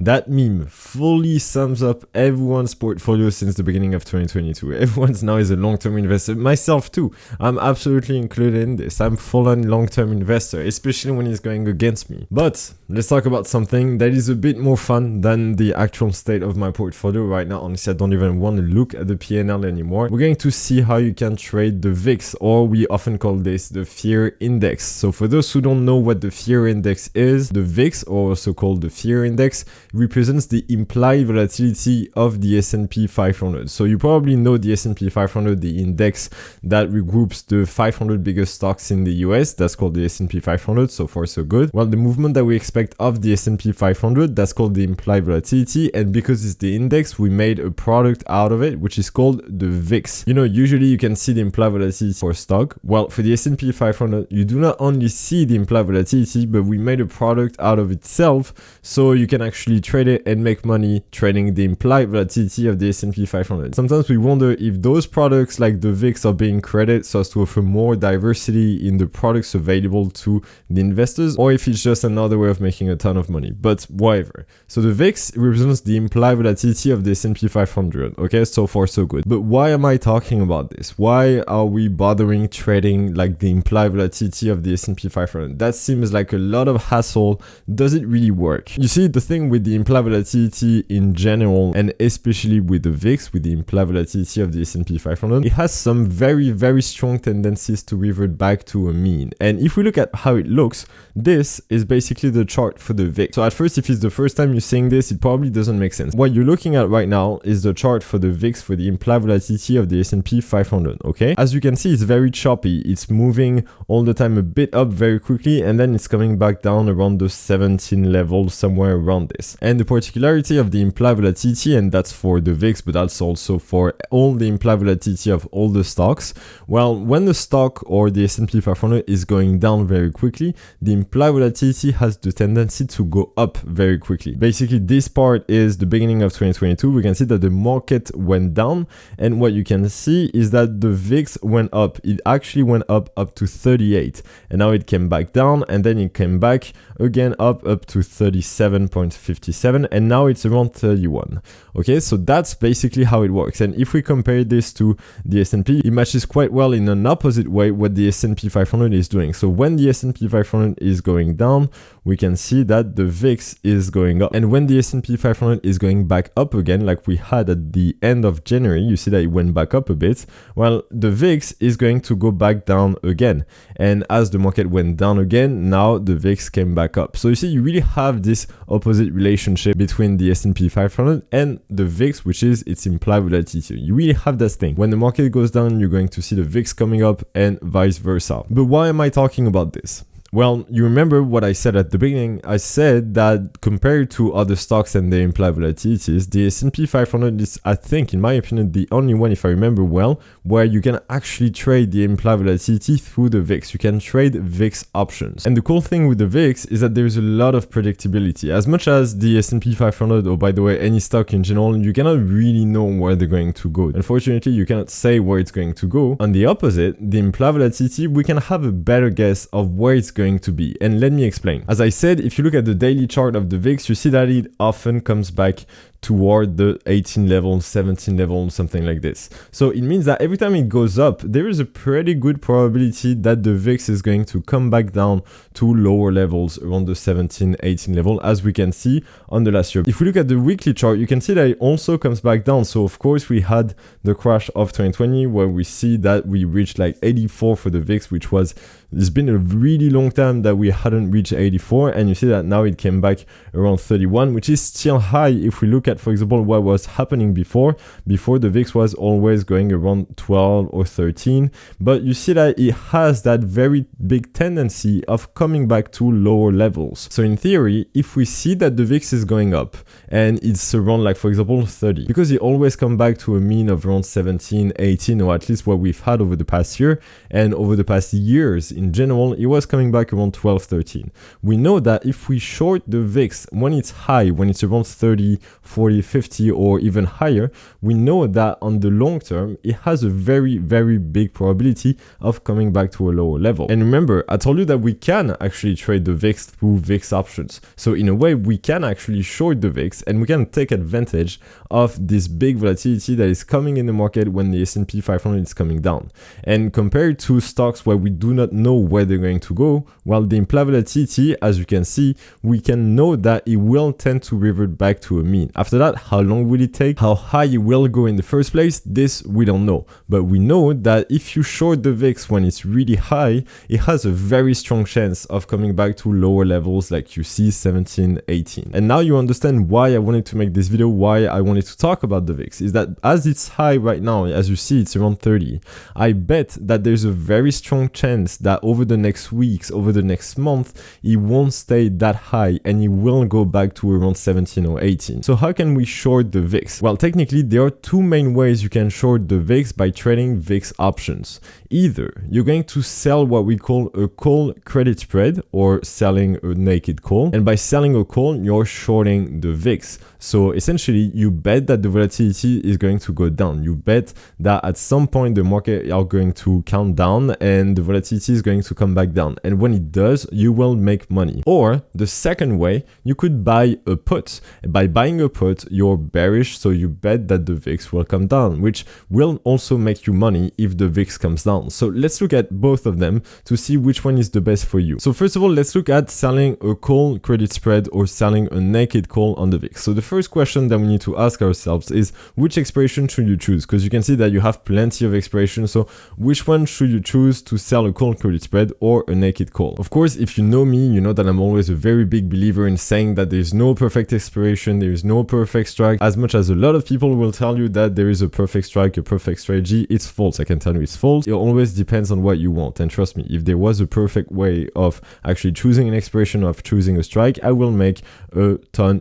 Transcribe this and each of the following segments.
That meme fully sums up everyone's portfolio since the beginning of 2022. Everyone's now is a long-term investor, myself too. I'm absolutely included in this. I'm full-on long-term investor, especially when it's going against me. But let's talk about something that is a bit more fun than the actual state of my portfolio right now. Honestly, I don't even want to look at the P&L anymore. We're going to see how you can trade the VIX, or we often call this the fear index. So for those who don't know what the fear index is, the VIX, or also called the fear index, represents the implied volatility of the S&P 500. So you probably know the S&P 500, the index that regroups the 500 biggest stocks in the US. That's called the S&P 500. So far, so good. Well, the movement that we expect of the S&P 500, that's called the implied volatility. And because it's the index, we made a product out of it, which is called the VIX. You know, usually you can see the implied volatility for a stock. Well, for the S&P 500, you do not only see the implied volatility, but we made a product out of itself, so you can actually trade it and make money trading the implied volatility of the S&P 500. Sometimes we wonder if those products like the VIX are being created so as to offer more diversity in the products available to the investors, or if it's just another way of making a ton of money, but whatever. So the VIX represents the implied volatility of the S&P 500. Okay, so far so good. But why am I talking about this? Why are we bothering trading like the implied volatility of the S&P 500? That seems like a lot of hassle. Does it really work? You see, the thing with the implied volatility in general, and especially with the VIX, with the implied volatility of the S&P 500, it has some very, very strong tendencies to revert back to a mean. And if we look at how it looks, this is basically the chart for the VIX. So at first, if it's the first time you're seeing this, it probably doesn't make sense. What you're looking at right now is the chart for the VIX for the implied volatility of the S&P 500, okay? As you can see, it's very choppy. It's moving all the time a bit up very quickly, and then it's coming back down around the 17 level, somewhere around this. And the particularity of the implied volatility, and that's for the VIX, but that's also for all the implied volatility of all the stocks. Well, when the stock or the S&P 500 is going down very quickly, the implied volatility has the tendency to go up very quickly. Basically, this part is the beginning of 2022. We can see that the market went down, and what you can see is that the VIX went up. It actually went up to 38, and now it came back down, and then it came back again up to 37.57, and now it's around 31. Okay, so that's basically how it works. And if we compare this to the S&P, it matches quite well in an opposite way what the S&P 500 is doing. So when the S&P 500 is going down, we can see that the VIX is going up. And when the S&P 500 is going back up again, like we had at the end of January, you see that it went back up a bit. Well, the VIX is going to go back down again. And as the market went down again, now the VIX came back up. So you see, you really have this opposite relationship between the S&P 500 and the VIX, which is its implied volatility. You really have that thing. When the market goes down, you're going to see the VIX coming up and vice versa. But why am I talking about this? Well, you remember what I said at the beginning. I said that compared to other stocks and their implied volatilities, the S&P 500 is, I think, in my opinion, the only one, if I remember well, where you can actually trade the implied volatility through the VIX. You can trade VIX options. And the cool thing with the VIX is that there's a lot of predictability. As much as the S&P 500, or by the way, any stock in general, you cannot really know where they're going to go. Unfortunately, you cannot say where it's going to go. On the opposite, the implied volatility, we can have a better guess of where it's going to be. And let me explain. As I said, if you look at the daily chart of the VIX, you see that it often comes back toward the 18 level, 17 level, something like this. So it means that every time it goes up, there is a pretty good probability that the VIX is going to come back down to lower levels around the 17, 18 level, as we can see on the last year. If we look at the weekly chart, you can see that it also comes back down. So of course we had the crash of 2020 where we see that we reached like 84 for the VIX, which was, it's been a really long time that we hadn't reached 84, and you see that now it came back around 31, which is still high if we look at, for example, what was happening before the VIX was always going around 12 or 13, but you see that it has that very big tendency of coming back to lower levels. So in theory, if we see that the VIX is going up and it's around, like, for example, 30, because it always come back to a mean of around 17, 18, or at least what we've had over the past year, and over the past years in general, it was coming back around 12, 13. We know that if we short the VIX when it's high, when it's around 30, 40, 50, or even higher, we know that on the long term, it has a very, very big probability of coming back to a lower level. And remember, I told you that we can actually trade the VIX through VIX options. So in a way, we can actually short the VIX and we can take advantage of this big volatility that is coming in the market when the S&P 500 is coming down. And compared to stocks where we do not know where they're going to go, well, the implied volatility, as you can see, we can know that it will tend to revert back to a mean. After that, how long will it take? How high it will go in the first place? This we don't know. But we know that if you short the VIX when it's really high, it has a very strong chance of coming back to lower levels like you see 17, 18. And now you understand why I wanted to make this video, why I wanted to talk about the VIX, is that as it's high right now, as you see, it's around 30. I bet that there's a very strong chance that over the next weeks, over the next month, it won't stay that high and it will go back to around 17 or 18. So how can we short the VIX? Well, technically, there are two main ways you can short the VIX by trading VIX options. Either you're going to sell what we call a call credit spread or selling a naked call. And by selling a call, you're shorting the VIX. So essentially, you bet that the volatility is going to go down. You bet that at some point the market are going to count down and the volatility is going to come back down. And when it does, you will make money. Or the second way, you could buy a put. By buying a put, you're bearish, so you bet that the VIX will come down, which will also make you money if the VIX comes down. So let's look at both of them to see which one is the best for you. So first of all, let's look at selling a call credit spread or selling a naked call on the VIX. So the first question that we need to ask ourselves is which expiration should you choose? Because you can see that you have plenty of expiration. So which one should you choose to sell a call credit spread or a naked call? Of course, if you know me, you know that I'm always a very big believer in saying that there's no perfect expiration, there is no perfect strike. As much as a lot of people will tell you that there is a perfect strike, a perfect strategy, it's false. I can tell you it's false. It always depends on what you want. And trust me, if there was a perfect way of actually choosing an expiration, of choosing a strike, I will make a ton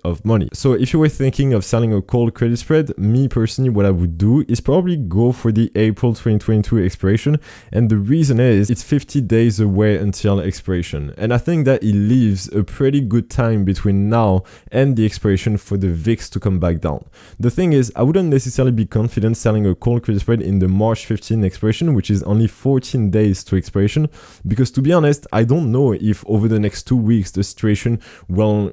of money. So if you were thinking of selling a call credit spread, me personally, what I would do is probably go for the April 2022 expiration. And the reason is it's 50 days away until expiration. And I think that it leaves a pretty good time between now and the expiration for the VIX to come back down. The thing is, I wouldn't necessarily be confident selling a call credit spread in the March 15 expiration, which is only 14 days to expiration, because to be honest, I don't know if over the next 2 weeks, the situation will,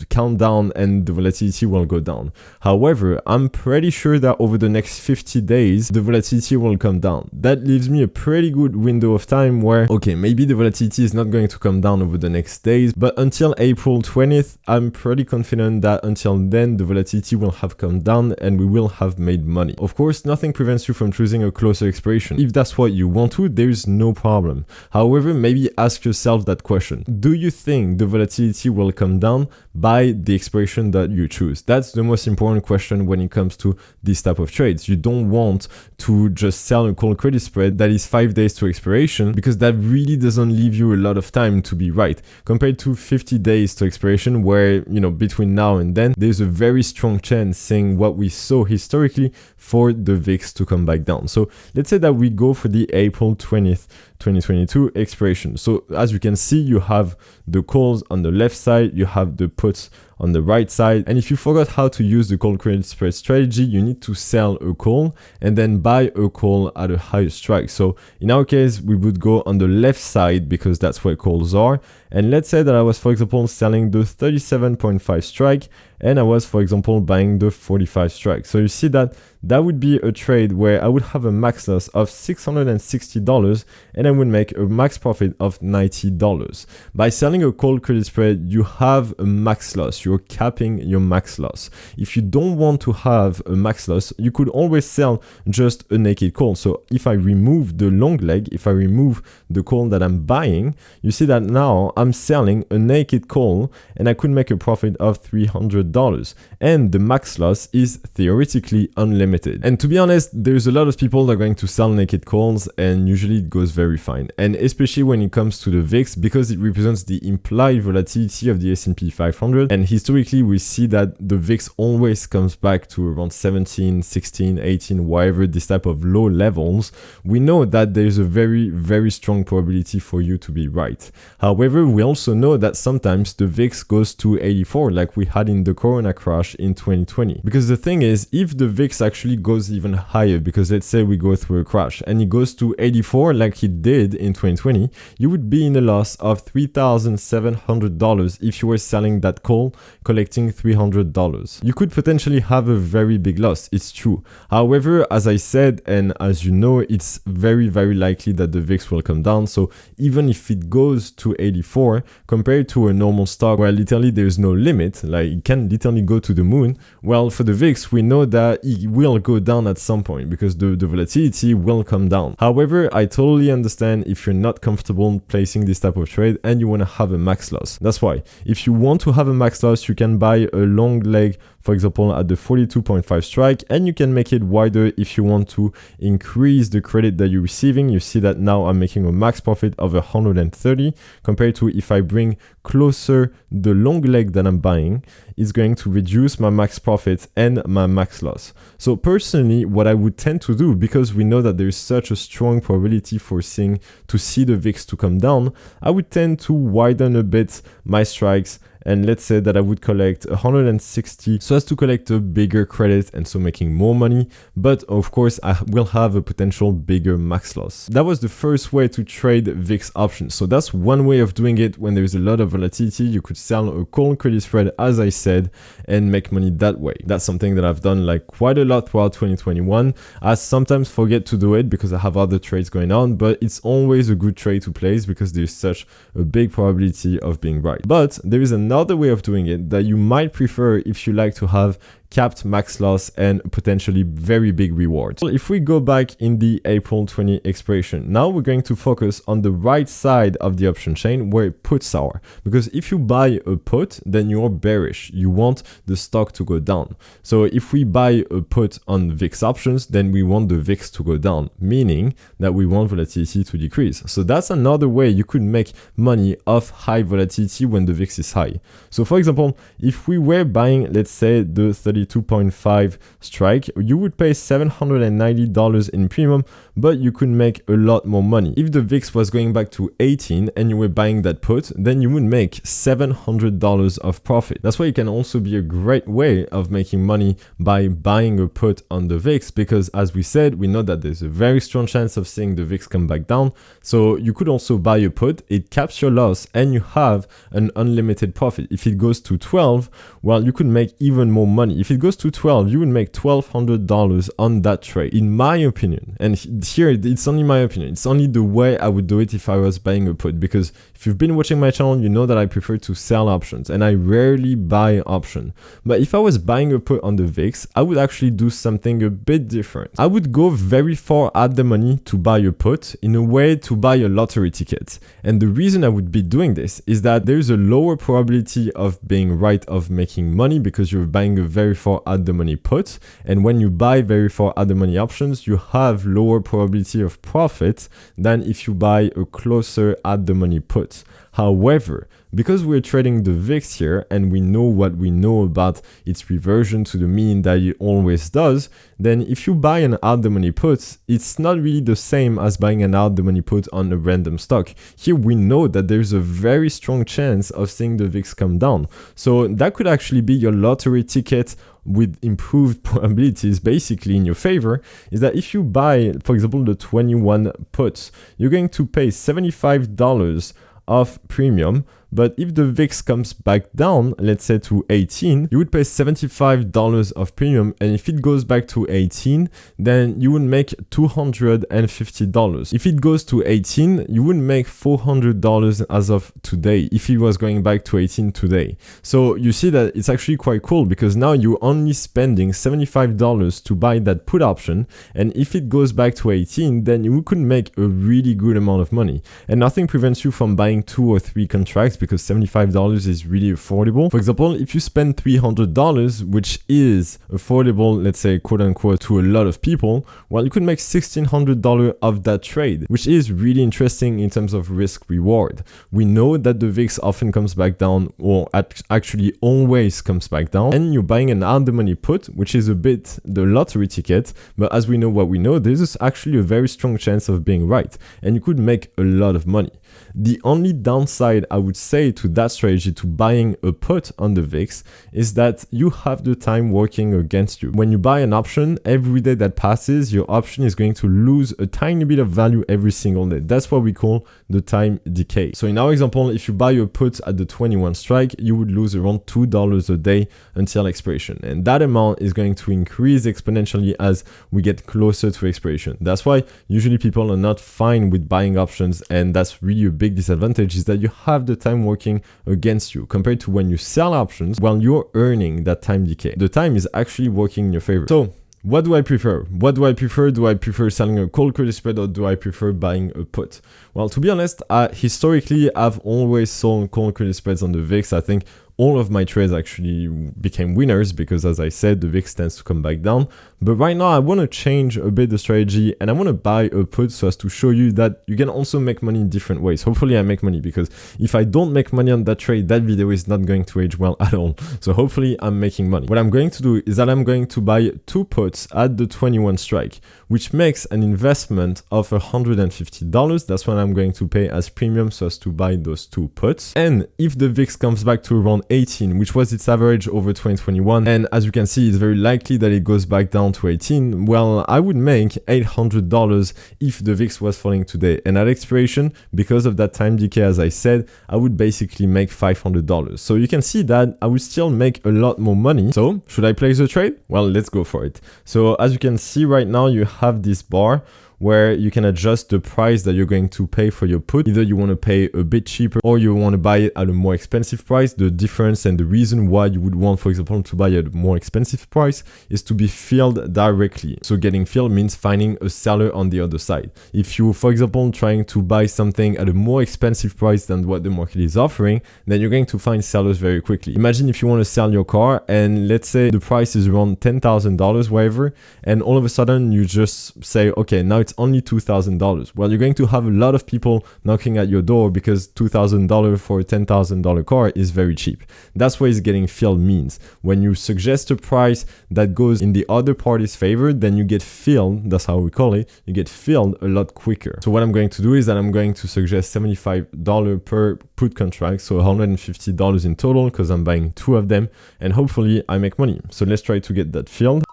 count down and the volatility will go down. However, I'm pretty sure that over the next 50 days, the volatility will come down. That leaves me a pretty good window of time where, okay, maybe the volatility is not going to come down over the next days, but until April 20th, I'm pretty confident that until then, the volatility will have come down and we will have made money. Of course, nothing prevents you from choosing a closer expiration. If that's what you want to, there's no problem. However, maybe ask yourself that question. Do you think the volatility will come down by the expiration that you choose? That's the most important question when it comes to this type of trades. You don't want to just sell a call credit spread that is 5 days to expiration, because that really doesn't leave you a lot of time to be right, compared to 50 days to expiration where, between now and then, there's a very strong chance, seeing what we saw historically, for the VIX to come back down. So let's say that we go for the April 20th, 2022 expiration. So as you can see, you have the calls on the left side, you have the puts on the right side. And if you forgot how to use the call credit spread strategy, you need to sell a call and then buy a call at a higher strike. So in our case, we would go on the left side because that's where calls are. And let's say that I was, for example, selling the 37.5 strike and I was, for example, buying the 45 strike. So you see that that would be a trade where I would have a max loss of $660 and I would make a max profit of $90. By selling a call credit spread, you have a max loss. You're capping your max loss. If you don't want to have a max loss, you could always sell just a naked call. So if I remove the long leg, if I remove the call that I'm buying, you see that now I'm selling a naked call and I could make a profit of $300. And the max loss is theoretically unlimited. And to be honest, there's a lot of people that are going to sell naked calls and usually it goes very fine. And especially when it comes to the VIX, because it represents the implied volatility of the S&P 500. And historically, we see that the VIX always comes back to around 17, 16, 18, whatever, this type of low levels. We know that there's a very, very strong probability for you to be right. However, we also know that sometimes the VIX goes to 84, like we had in the Corona crash in 2020. Because the thing is, if the VIX actually goes even higher, because let's say we go through a crash and it goes to 84 like it did in 2020, you would be in a loss of $3,700 if you were selling that call, collecting $300. You could potentially have a very big loss, it's true. However, as I said, and as you know, it's very likely that the VIX will come down. So even if it goes to 84, compared to a normal stock where literally there's no limit, like it can literally go to the moon, well, for the VIX, we know that it will go down at some point because the volatility will come down. However, I totally understand if you're not comfortable placing this type of trade and you want to have a max loss. That's why if you want to have a max loss, you can buy a long leg, for example, at the 42.5 strike, and you can make it wider if you want to increase the credit that you're receiving. You see that now I'm making a max profit of 130 compared to if I bring closer the long leg that I'm buying, it's going to reduce my max profit and my max loss. So personally, what I would tend to do, because we know that there is such a strong probability for to see the VIX to come down, I would tend to widen a bit my strikes. And let's say that I would collect 160 so as to collect a bigger credit and so making more money. But of course, I will have a potential bigger max loss. That was the first way to trade VIX options. So that's one way of doing it when there's a lot of volatility. You could sell a call credit spread, as I said, and make money that way. That's something that I've done like quite a lot throughout 2021. I sometimes forget to do it because I have other trades going on, but it's always a good trade to place because there's such a big probability of being right. But there is another way of doing it that you might prefer if you like to have capped max loss and potentially very big rewards. So if we go back in the April 20 expiration, now we're going to focus on the right side of the option chain where puts are. Because if you buy a put, then you're bearish. You want the stock to go down. So if we buy a put on VIX options, then we want the VIX to go down, meaning that we want volatility to decrease. So that's another way you could make money off high volatility when the VIX is high. So for example, if we were buying, let's say the 32.5 strike, you would pay $790 in premium, but you could make a lot more money. If the VIX was going back to 18 and you were buying that put, then you would make $700 of profit. That's why it can also be a great way of making money by buying a put on the VIX, because as we said, we know that there's a very strong chance of seeing the VIX come back down. So you could also buy a put, it caps your loss, and you have an unlimited profit. If it goes to 12, well, you could make even more money. If it goes to 12, you would make $1,200 on that trade, in my opinion. And here, it's only my opinion. It's only the way I would do it if I was buying a put, because if you've been watching my channel, you know that I prefer to sell options and I rarely buy option. But if I was buying a put on the VIX, I would actually do something a bit different. I would go very far at the money to buy a put, in a way to buy a lottery ticket. And the reason I would be doing this is that there's a lower probability of being right, of making money, because you're buying a very far at the money put. And when you buy very far at the money options, you have lower probability of profit than if you buy a closer at the money put. However, because we're trading the VIX here and we know what we know about its reversion to the mean that it always does, then if you buy an out the money put, it's not really the same as buying an out the money put on a random stock. Here we know that there's a very strong chance of seeing the VIX come down. So that could actually be your lottery ticket with improved probabilities basically in your favor, is that if you buy, for example, the 21 puts, you're going to pay $75 of premium. But if the VIX comes back down, let's say to 18, you would pay $75 of premium. And if it goes back to 18, then you would make $250. If it goes to 18, you would make $400 as of today, if it was going back to 18 today. So you see that it's actually quite cool, because now you're only spending $75 to buy that put option. And if it goes back to 18, then you could make a really good amount of money. And nothing prevents you from buying 2 or 3 contracts, because $75 is really affordable. For example, if you spend $300, which is affordable, let's say, quote unquote, to a lot of people, well, you could make $1,600 of that trade, which is really interesting in terms of risk reward. We know that the VIX often comes back down, or actually always comes back down, and you're buying an out the money put, which is a bit the lottery ticket. But as we know what we know, there's actually a very strong chance of being right, and you could make a lot of money. The only downside I would say to that strategy, to buying a put on the VIX, is that you have the time working against you. When you buy an option, every day that passes, your option is going to lose a tiny bit of value every single day. That's what we call the time decay. So in our example, if you buy a put at the 21 strike, you would lose around $2 a day until expiration. And that amount is going to increase exponentially as we get closer to expiration. That's why usually people are not fine with buying options, and that's really a big disadvantage, is that you have the time working against you compared to when you sell options. While you're earning that time decay, the time is actually working in your favor. So what do I prefer? What do I prefer? Do I prefer selling a call credit spread, or do I prefer buying a put? Well, to be honest, historically, I've always sold call credit spreads on the VIX. I think all of my trades actually became winners because, as I said, the VIX tends to come back down. But right now, I want to change a bit the strategy, and I want to buy a put so as to show you that you can also make money in different ways. Hopefully, I make money, because if I don't make money on that trade, that video is not going to age well at all. So hopefully, I'm making money. What I'm going to do is that I'm going to buy 2 puts at the 21 strike, which makes an investment of $150. That's what I'm going to pay as premium so as to buy those 2 puts. And if the VIX comes back to around 18, which was its average over 2021, and as you can see, it's very likely that it goes back down to 18, well, I would make $800 if the VIX was falling today. And at expiration, because of that time decay, as I said, I would basically make $500. So you can see that I would still make a lot more money. So should I place the trade? Well, let's go for it. So as you can see right now, you have this bar where you can adjust the price that you're going to pay for your put. Either you want to pay a bit cheaper or you want to buy it at a more expensive price. The difference and the reason why you would want, for example, to buy at a more expensive price is to be filled directly. So getting filled means finding a seller on the other side. If you, for example, trying to buy something at a more expensive price than what the market is offering, then you're going to find sellers very quickly. Imagine if you want to sell your car and let's say the price is around $10,000, whatever, and all of a sudden you just say, okay, now it's only $2,000. Well, you're going to have a lot of people knocking at your door because $2,000 for a $10,000 car is very cheap. That's what getting filled means. When you suggest a price that goes in the other party's favor, then you get filled. That's how we call it. You get filled a lot quicker. So what I'm going to do is that I'm going to suggest $75 per put contract. So $150 in total because I'm buying 2 of them, and hopefully I make money. So let's try to get that filled.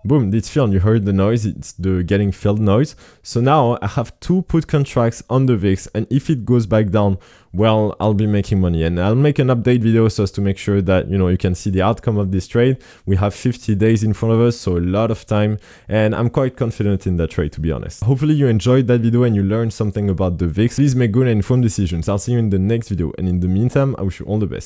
Boom, it's filled. You heard the noise. It's the getting filled noise. So now I have 2 put contracts on the VIX, and if it goes back down, well, I'll be making money. And I'll make an update video so as to make sure that, you know, you can see the outcome of this trade. We have 50 days in front of us, so a lot of time, and I'm quite confident in that trade, to be honest. Hopefully you enjoyed that video and you learned something about the VIX. Please make good and informed decisions. I'll see you in the next video, and in the meantime, I wish you all the best.